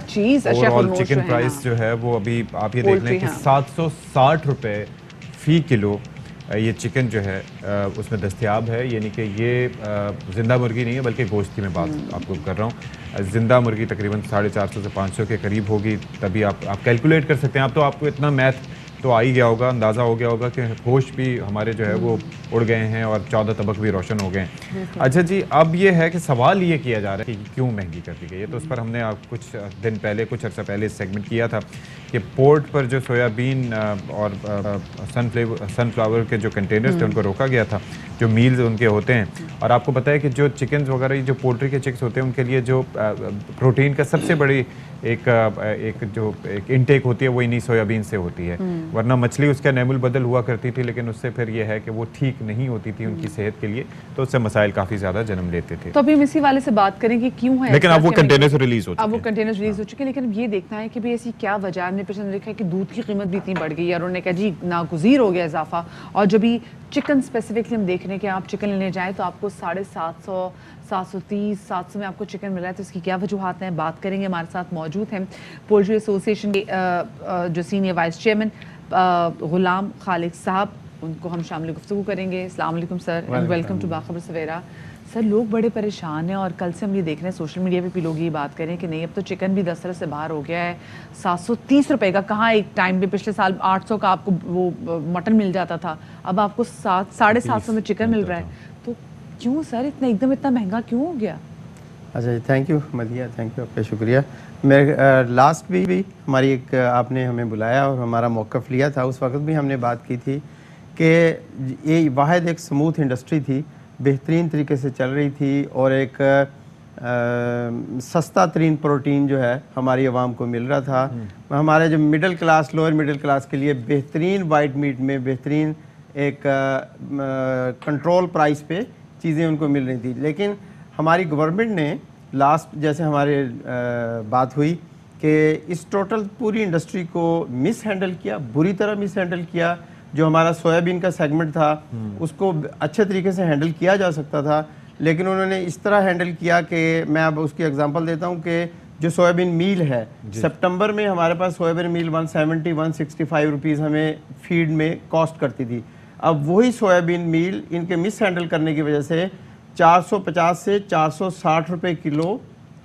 चीज overall chicken price जो है वो अभी आप ये देख लें कि 760 रुपए फी किलो ये चिकन जो है उसमें दस्तयाब है। यानी कि ये ज़िंदा मुर्गी नहीं है बल्कि गोश्त की मैं बात आपको कर रहा हूँ। ज़िंदा मुर्गी तकरीबन 450 से 500 के करीब होगी, तभी आप कैलकुलेट कर सकते हैं। आप तो आपको इतना मैथ तो आ ही गया होगा, अंदाज़ा हो गया होगा कि होश भी हमारे जो है वो उड़ गए हैं और 14 तबक भी रोशन हो गए हैं। अच्छा जी, अब ये है कि सवाल ये किया जा रहा है कि क्यों महंगी कर दी गई है। तो उस पर हमने आप कुछ दिन पहले, कुछ अर्सा पहले सेगमेंट किया था कि पोर्ट पर जो सोयाबीन और सनफ्लावर के जो कंटेनर्स थे उनको रोका गया था, जो मील्स उनके होते हैं। और आपको पता है कि जो चिकन वगैरह, जो पोल्ट्री के चिक्स होते हैं, उनके लिए जो प्रोटीन का सबसे बड़ी एक इनटेक होती है वो इन्हीं सोयाबीन से होती है। वरना मछली उसका नेमुल बदल हुआ करती थी, लेकिन उससे फिर यह है कि वो ठीक नहीं होती थी उनकी सेहत के लिए, तो उससे मसाइल काफ़ी ज़्यादा जन्म लेते थे। तो अभी हम इसी वाले से बात करें कि क्यों है, लेकिन अब वो कंटेनर्स रिलीज हो चुके हैं। अब वो कंटेनर्स रिलीज हो चुके हैं, लेकिन ये देखना है कि भाई ऐसी क्या वजह है। हमने पिछले देखा है कि दूध की कीमत भी इतनी बढ़ गई है और उन्होंने कहा जी नागुज़ीर हो गया इजाफा। और जब भी चिकन स्पेसिफिकली हम देख रहे हैं कि आप चिकन लेने जाएँ तो आपको 750, 730, 700 में आपको चिकन मिल रहा है। तो इसकी क्या वजूहत हैं, बात करेंगे। हमारे साथ मौजूद हैं पोल्ट्री एसोसिएशन के जो senior vice chairman Ghulam Khalid sahab, उनको हम शामिल गुफ्तगू करेंगे। अस्सलाम वालेकुम sir and welcome to Bakhabar Savera. Sir, लोग बड़े परेशान हैं और कल से हम ये देख रहे हैं सोशल मीडिया पे भी लोग ये बात करें कि नहीं अब तो चिकन भी 10 से बाहर हो गया है। 730 रुपए का, कहाँ एक टाइम पे पिछले साल 800 का आपको वो मटन मिल जाता था, अब आपको 750 में चिकन मिल रहा है। तो क्यों सर इतना एकदम इतना महंगा क्यों हो गया? अच्छा जी, थैंक यू मदिया, थैंक यू, आपका शुक्रिया। मैं लास्ट भी हमारी एक आपने हमें बुलाया और हमारा मौक़िफ़ लिया था, उस वक्त भी हमने बात की थी कि ये वाहिद एक स्मूथ इंडस्ट्री थी, बेहतरीन तरीके से चल रही थी और एक सस्ता तरीन प्रोटीन जो है हमारी आवाम को मिल रहा था। हमारे जो middle class, lower middle class के लिए बेहतरीन वाइट मीट में बेहतरीन एक कंट्रोल प्राइस पे चीज़ें उनको मिल रही थी। लेकिन हमारी गवर्नमेंट ने लास्ट जैसे हमारे बात हुई कि इस टोटल पूरी इंडस्ट्री को मिस हैंडल किया, बुरी तरह मिस हैंडल किया। जो हमारा सोयाबीन का सेगमेंट था उसको अच्छे तरीके से हैंडल किया जा सकता था, लेकिन उन्होंने इस तरह हैंडल किया कि मैं अब उसकी एग्जांपल देता हूं कि जो सोयाबीन मील है, सितंबर में हमारे पास सोयाबीन मील 165 रुपीज़ हमें फीड में कॉस्ट करती थी। अब वही सोयाबीन मील इनके मिस हैंडल करने की वजह से 450 से 460 रुपए किलो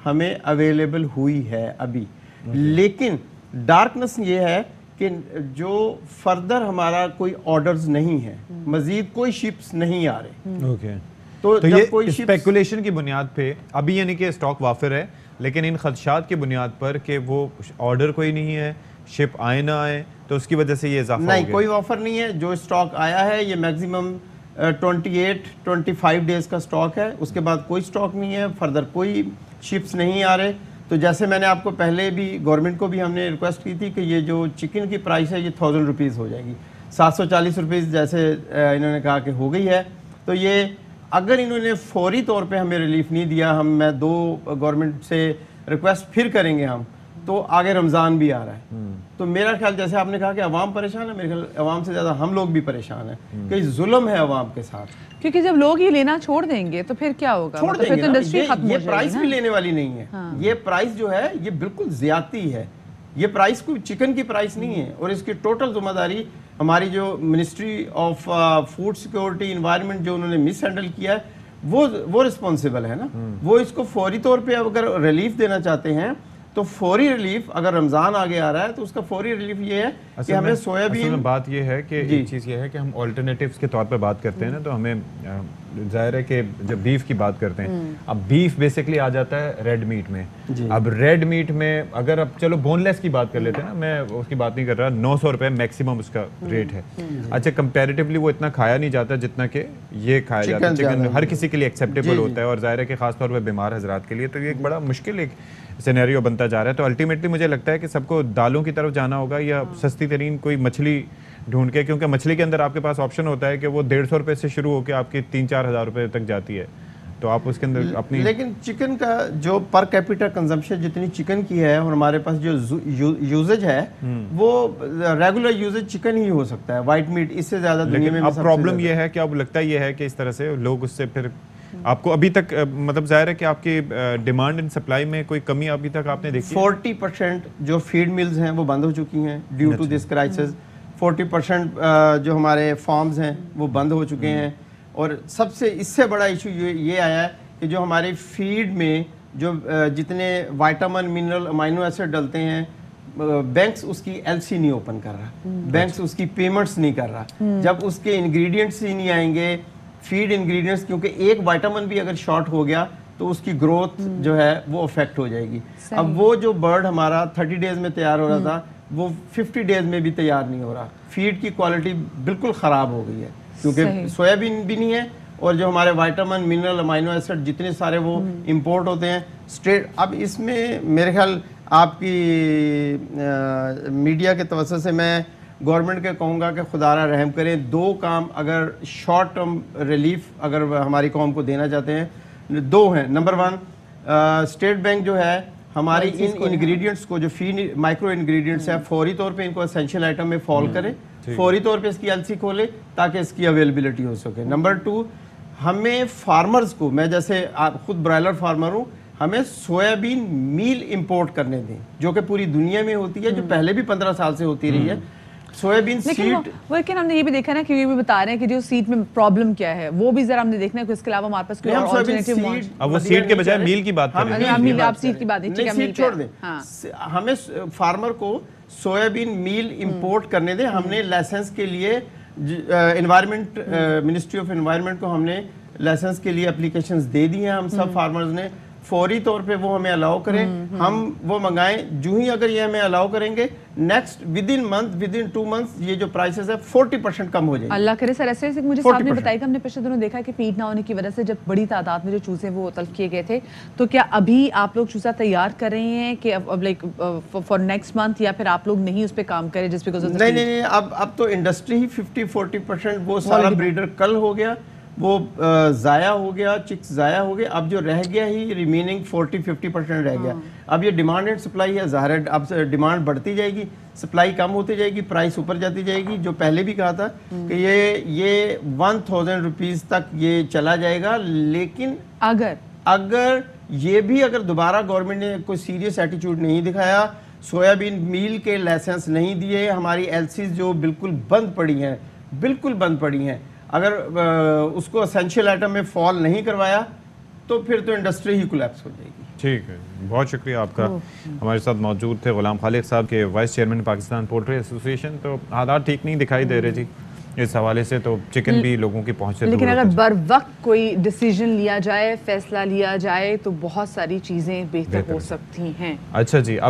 हमें अवेलेबल हुई है अभी। लेकिन डार्कनेस ये है कि जो फर्दर हमारा कोई ऑर्डर्स नहीं है, मजीद कोई शिप्स नहीं आ रहे। तो ये कोई स्पेकुलेशन की बुनियाद पे अभी यानी कि स्टॉक वाफिर है, लेकिन इन खदशात की बुनियाद पर कि वो ऑर्डर कोई नहीं है, शिप आए ना आए, तो उसकी वजह से ये इजाफा नहीं, कोई ऑफर नहीं है। जो स्टॉक आया है ये मैक्सिमम 28-25 डेज का स्टॉक है, उसके बाद कोई स्टॉक नहीं है, फर्दर कोई शिप्स नहीं आ रहे। तो जैसे मैंने आपको पहले भी गवर्नमेंट को भी हमने रिक्वेस्ट की थी कि ये जो चिकन की प्राइस है ये 1000 रुपीज़ हो जाएगी, 740 रुपीज़ जैसे इन्होंने कहा कि हो गई है। तो ये अगर इन्होंने फौरी तौर पे हमें रिलीफ नहीं दिया, मैं 2 गवर्नमेंट से रिक्वेस्ट फिर करेंगे हम, तो आगे रमज़ान भी आ रहा है। तो मेरा ख्याल जैसे आपने कहा कि अवाम परेशान है, मेरे ख्याल अवाम से ज़्यादा हम लोग भी परेशान हैं कि जुल्म है अवाम के साथ। क्योंकि जब लोग ये लेना छोड़ देंगे तो फिर क्या होगा? छोड़ देंगे फिर तो इंडस्ट्री खत्म हो ये जाएगी प्राइस ना? भी लेने वाली नहीं है। हाँ। ये प्राइस जो है ये बिल्कुल ज्यादती है। ये प्राइस कोई चिकन की प्राइस नहीं है और इसकी टोटल जिम्मेदारी हमारी जो ministry of food security environment जो उन्होंने मिस हैंडल किया है वो रिस्पॉन्सिबल है ना। वो इसको फौरी तौर पे अगर रिलीफ देना चाहते हैं तो फौरी रिलीफ, अगर रमज़ान आगे आ रहा है तो उसका फौरी रिलीफ ये है कि हमें सोयाबीन। बात ये है कि एक चीज़ ये है कि हम ऑल्टरनेटिव्स के तौर पर बात करते हैं ना, तो हमें जाहिर है कि जब बीफ की बात करते हैं, अब बीफ बेसिकली आ जाता है रेड मीट में। अब रेड मीट में अगर अब चलो बोनलेस की बात कर लेते हैं ना, मैं उसकी बात नहीं कर रहा, 900 रुपये मैक्सिमम उसका रेट है। अच्छा, कंपैरेटिवली वो इतना खाया नहीं जाता जितना कि ये खाया जाता है। चिकन हर किसी के लिए एक्सेप्टेबल होता है और जाहिर है कि खासतौर पर बीमार हजरात के लिए तो ये एक बड़ा मुश्किल एक सिनेरियो बनता जा रहा है। तो अल्टीमेटली मुझे लगता है कि सबको दालों की तरफ जाना होगा या सस्ती तरीन कोई मछली ढूंढ के, क्योंकि मछली के अंदर आपके पास ऑप्शन होता है कि वो 150 रुपये से शुरू होकर आपकी 3-4 हज़ार रुपये तक जाती है, तो आप उसके अंदर अपनी। लेकिन चिकन का जो पर कैपिटा कंजम्पशन जितनी चिकन की है और हमारे पास जो यूजेज है वो रेगुलर यूजेज चिकन ही हो सकता है, वाइट मीट इससे ज्यादा दुनिया में। अब प्रॉब्लम ये है कि अब लगता ये है कि इस तरह से लोग उससे फिर आपको अभी तक मतलब जाहिर है कि आपकी डिमांड एंड सप्लाई में कोई कमी अभी तक आपने देखी? 40% जो फीड मिल्स हैं वो बंद हो चुकी हैं ड्यू टू दिस क्राइसिस। 40% जो हमारे फार्म्स हैं वो बंद हो चुके हैं। और सबसे इससे बड़ा इशू ये आया है कि जो हमारी फीड में जो जितने विटामिन, मिनरल, अमाइनो एसिड डलते हैं, बैंक्स उसकी एलसी नहीं ओपन कर रहा, बैंक्स उसकी पेमेंट्स नहीं कर रहा। जब उसके इंग्रेडिएंट्स ही नहीं आएंगे, फीड इंग्रेडिएंट्स, क्योंकि एक विटामिन भी अगर शॉर्ट हो गया तो उसकी ग्रोथ जो है वो अफेक्ट हो जाएगी। अब वो जो बर्ड हमारा 30 डेज में तैयार हो रहा था वो 50 डेज में भी तैयार नहीं हो रहा। फीड की क्वालिटी बिल्कुल ख़राब हो गई है क्योंकि सोयाबीन भी नहीं है और जो हमारे विटामिन, मिनरल, अमाइनो एसिड जितने सारे वो इंपोर्ट होते हैं स्ट्रेट। अब इसमें मेरे ख्याल आपकी मीडिया के तवज्जो से मैं गवर्नमेंट के कहूँगा कि खुदारा रहम करें, 2 काम अगर शॉर्ट टर्म रिलीफ अगर हमारी कौम को देना चाहते हैं, 2 हैं। नंबर 1, स्टेट बैंक जो है हमारी इन इंग्रेडिएंट्स को, जो फीड माइक्रो इंग्रेडिएंट्स है, फौरी तौर पे इनको एसेंशियल आइटम में फॉल करे, फौरी तौर पे इसकी एलसी खोले ताकि इसकी अवेलेबिलिटी हो सके। नंबर 2, हमें फार्मर्स को, मैं जैसे आप खुद ब्रायलर फार्मर हूँ, हमें सोयाबीन मील इंपोर्ट करने दें जो कि पूरी दुनिया में होती है, जो पहले भी 15 साल से होती रही है। सोयाबीन सीड, लेकिन हमने ये भी देखा ना कि ये भी बता रहे हैं कि जो सीड में प्रॉब्लम क्या है वो भी जरा हमने देखना है कि इसके अलावा हमारे पास कोई और अल्टरनेटिव। अब वो सीड के बजाय मील की बात करें। आप सीड की बात नहीं, ठीक है, मील छोड़ दें। हमें फार्मर को सोयाबीन मील इंपोर्ट करने दें। हमने लाइसेंस के लिए एनवायरनमेंट, मिनिस्ट्री ऑफ एनवायरनमेंट को हमने लाइसेंस के लिए एप्लीकेशंस दे दी हैं। हम सब फार्मर्स ने फौरी तौर पे वो हमें अलाउ करें, हम वो मंगाएं। जो ही अगर ये हमें अलाउ करेंगे, नेक्स्ट विद इन 2 मंथ्स ये जो प्राइसेस है 40% कम हो जाएगी। अल्लाह करे सर। ऐसे मुझे साहब ने बताया कि हमने पिछले दिनों देखा कि फीड ना होने की वजह से जब बड़ी तादाद में जो चूजे वो तल्फ किए गए थे, तो क्या अभी आप लोग चूजा तैयार कर रहे हैं कि अब लाइक फॉर नेक्स्ट मंथ, या फिर आप लोग नहीं उस पर काम करें जिस बिकॉज नहीं, अब तो इंडस्ट्री ही 50-40% वो सारा ब्रीडर कल हो गया, वो ज़ाया हो गया, चिक्स ज़ाया हो गया। अब जो रह गया ही रिमेनिंग 40-50% रह गया। अब ये डिमांड एंड सप्लाई है, ज़ाहिर है अब डिमांड बढ़ती जाएगी, सप्लाई कम होती जाएगी, प्राइस ऊपर जाती जाएगी। जो पहले भी कहा था कि ये 1000 रुपीज़ तक ये चला जाएगा, लेकिन अगर ये भी अगर दोबारा गवर्नमेंट ने कोई सीरियस एटीट्यूड नहीं दिखाया, सोयाबीन मील के लाइसेंस नहीं दिए, हमारी एलसीज जो बिल्कुल बंद पड़ी हैं, बिल्कुल बंद पड़ी हैं, अगर उसको एसेंशियल आइटम में फॉल नहीं करवाया तो फिर तो इंडस्ट्री ही कोलैप्स हो जाएगी। ठीक है, बहुत शुक्रिया आपका। हमारे साथ मौजूद थे गुलाम खालिद साहब के vice chairman Pakistan poultry association. तो हालात ठीक नहीं दिखाई दे रहे जी इस हवाले से, तो चिकन भी लोगों की पहुंच से दूर। लेकिन अगर बर वक्त कोई डिसीजन लिया जाए, फैसला लिया जाए, तो बहुत सारी चीज़ें बेहतर हो सकती हैं। अच्छा जी। अब